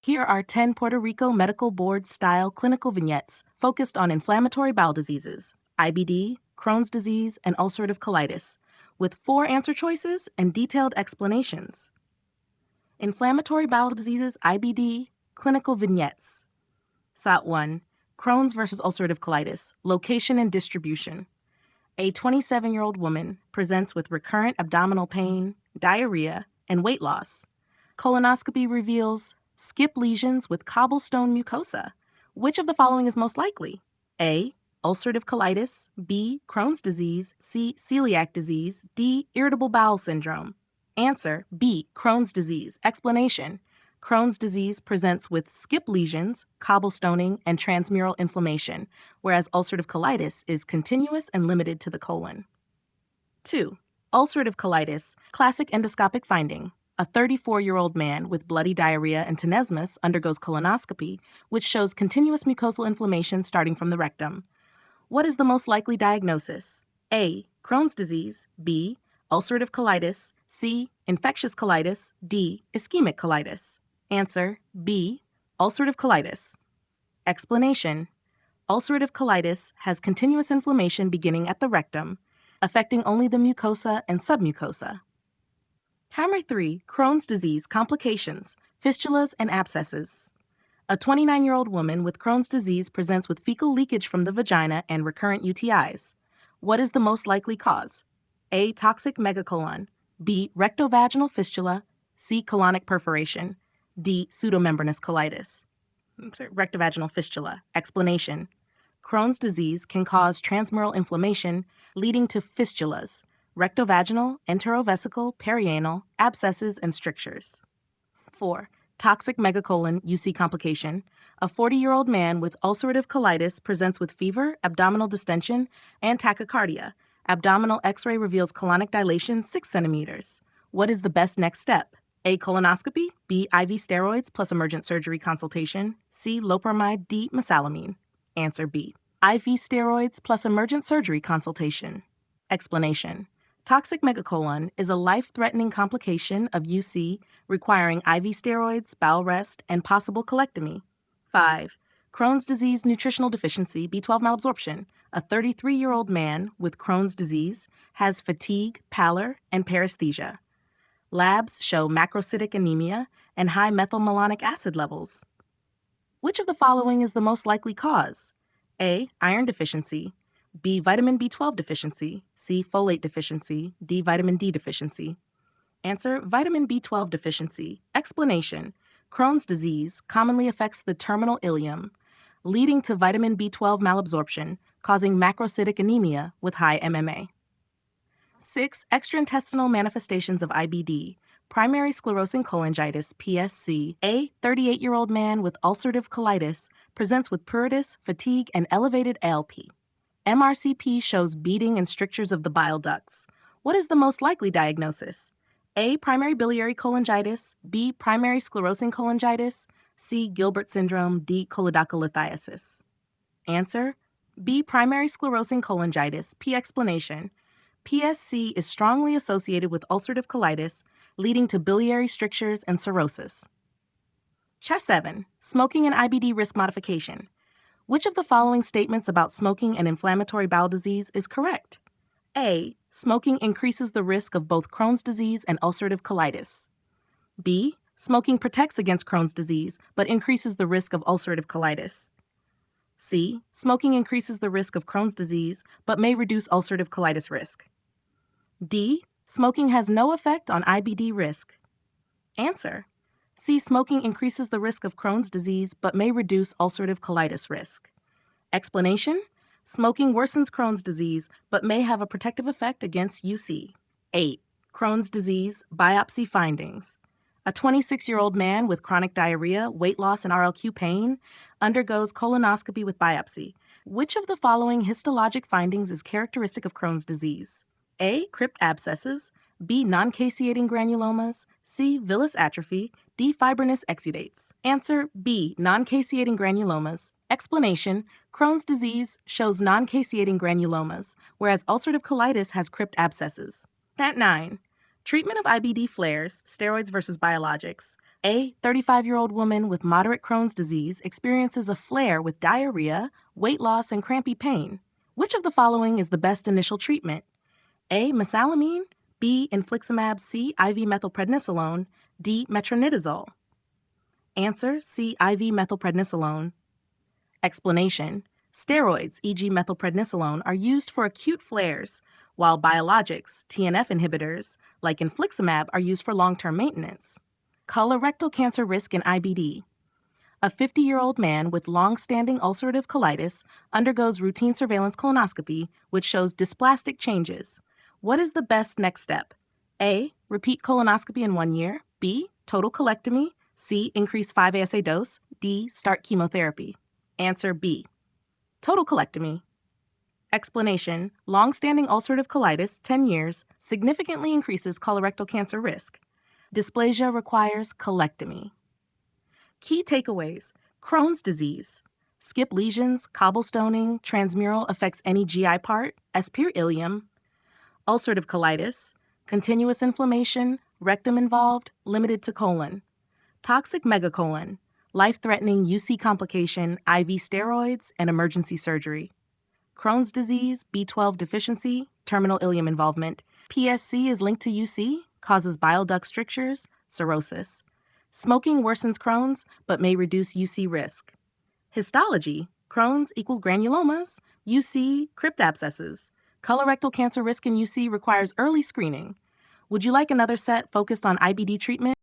Here are 10 Puerto Rico Medical Board-style clinical vignettes focused on inflammatory bowel diseases, IBD, Crohn's disease, and ulcerative colitis, with 4 answer choices and detailed explanations. Inflammatory bowel diseases, IBD, clinical vignettes. SOT 1. Crohn's versus ulcerative colitis, location and distribution. A 27-year-old woman presents with recurrent abdominal pain, diarrhea, and weight loss. Colonoscopy reveals skip lesions with cobblestone mucosa. Which of the following is most likely? A. Ulcerative colitis, B. Crohn's disease, C. Celiac disease, D. Irritable bowel syndrome. Answer B. Crohn's disease. Explanation: Crohn's disease presents with skip lesions, cobblestoning, and transmural inflammation, whereas ulcerative colitis is continuous and limited to the colon. 2. Ulcerative colitis, classic endoscopic finding. A 34-year-old man with bloody diarrhea and tenesmus undergoes colonoscopy, which shows continuous mucosal inflammation starting from the rectum. What is the most likely diagnosis? A. Crohn's disease, B. Ulcerative colitis, C. Infectious colitis, D. Ischemic colitis. Answer B. Ulcerative colitis. Explanation: Ulcerative colitis has continuous inflammation beginning at the rectum, affecting only the mucosa and submucosa. Hammer 3. Crohn's disease complications, fistulas, and abscesses. A 29-year-old woman with Crohn's disease presents with fecal leakage from the vagina and recurrent UTIs. What is the most likely cause? A. Toxic megacolon, B. Rectovaginal fistula, C. Colonic perforation, D. Pseudomembranous colitis. Rectovaginal fistula. Explanation: Crohn's disease can cause transmural inflammation, leading to fistulas, rectovaginal, enterovesical, perianal, abscesses, and strictures. 4. Toxic megacolon UC complication. A 40-year-old man with ulcerative colitis presents with fever, abdominal distension, and tachycardia. Abdominal X-ray reveals colonic dilation 6 centimeters. What is the best next step? A. Colonoscopy, B. IV steroids plus emergent surgery consultation, C. Loperamide, D. Mesalamine. Answer B. IV steroids plus emergent surgery consultation. Explanation: Toxic megacolon is a life-threatening complication of UC requiring IV steroids, bowel rest, and possible colectomy. 5. Crohn's disease nutritional deficiency, B12 malabsorption. A 33-year-old man with Crohn's disease has fatigue, pallor, and paresthesia. Labs show macrocytic anemia and high methylmalonic acid levels. Which of the following is the most likely cause? A. Iron deficiency, B. Vitamin B12 deficiency, C. Folate deficiency, D. Vitamin D deficiency. Answer: Vitamin B12 deficiency. Explanation: Crohn's disease commonly affects the terminal ileum, leading to vitamin B12 malabsorption, causing macrocytic anemia with high MMA. 6. Extraintestinal manifestations of IBD. Primary sclerosing cholangitis, PSC. A 38-year-old man with ulcerative colitis presents with pruritus, fatigue, and elevated ALP. MRCP shows beating and strictures of the bile ducts. What is the most likely diagnosis? A. Primary biliary cholangitis, B. Primary sclerosing cholangitis, C. Gilbert syndrome, D. choledocholithiasis. Answer: B. Primary sclerosing cholangitis. P. Explanation: PSC is strongly associated with ulcerative colitis, leading to biliary strictures and cirrhosis. Chest 7. Smoking and IBD risk modification. Which of the following statements about smoking and inflammatory bowel disease is correct? A. Smoking increases the risk of both Crohn's disease and ulcerative colitis. B. Smoking protects against Crohn's disease but increases the risk of ulcerative colitis. C. Smoking increases the risk of Crohn's disease but may reduce ulcerative colitis risk. D. Smoking has no effect on IBD risk. Answer: C. Smoking increases the risk of Crohn's disease but may reduce ulcerative colitis risk. Explanation: Smoking worsens Crohn's disease but may have a protective effect against UC. 8. Crohn's disease biopsy findings. A 26-year-old man with chronic diarrhea, weight loss, and RLQ pain undergoes colonoscopy with biopsy. Which of the following histologic findings is characteristic of Crohn's disease? A. Crypt abscesses, B. Non-caseating granulomas, C. Villus atrophy, D. Fibrinous exudates. Answer: B. Non-caseating granulomas. Explanation: Crohn's disease shows non-caseating granulomas, whereas ulcerative colitis has crypt abscesses. At 9. Treatment of IBD flares, steroids versus biologics. A 35-year-old woman with moderate Crohn's disease experiences a flare with diarrhea, weight loss, and crampy pain. Which of the following is the best initial treatment? A. Mesalamine, B. Infliximab, C. IV methylprednisolone, D. Metronidazole. Answer: C. IV methylprednisolone. Explanation: steroids, e.g. methylprednisolone, are used for acute flares, while biologics, TNF inhibitors, like infliximab, are used for long-term maintenance. Colorectal cancer risk in IBD. A 50-year-old man with long-standing ulcerative colitis undergoes routine surveillance colonoscopy, which shows dysplastic changes. What is the best next step? A. Repeat colonoscopy in 1 year. B. Total colectomy. C. Increase 5-ASA dose. D. Start chemotherapy. Answer B. Total colectomy. Explanation: long-standing ulcerative colitis, 10 years, significantly increases colorectal cancer risk. Dysplasia requires colectomy. Key takeaways: Crohn's disease. Skip lesions, cobblestoning, transmural affects any GI part, S-pier ileum. Ulcerative colitis, continuous inflammation, rectum involved, limited to colon. Toxic megacolon, life-threatening UC complication, IV steroids, and emergency surgery. Crohn's disease, B12 deficiency, terminal ileum involvement. PSC is linked to UC, causes bile duct strictures, cirrhosis. Smoking worsens Crohn's, but may reduce UC risk. Histology, Crohn's equals granulomas, UC, crypt abscesses. Colorectal cancer risk in UC requires early screening. Would you like another set focused on IBD treatment?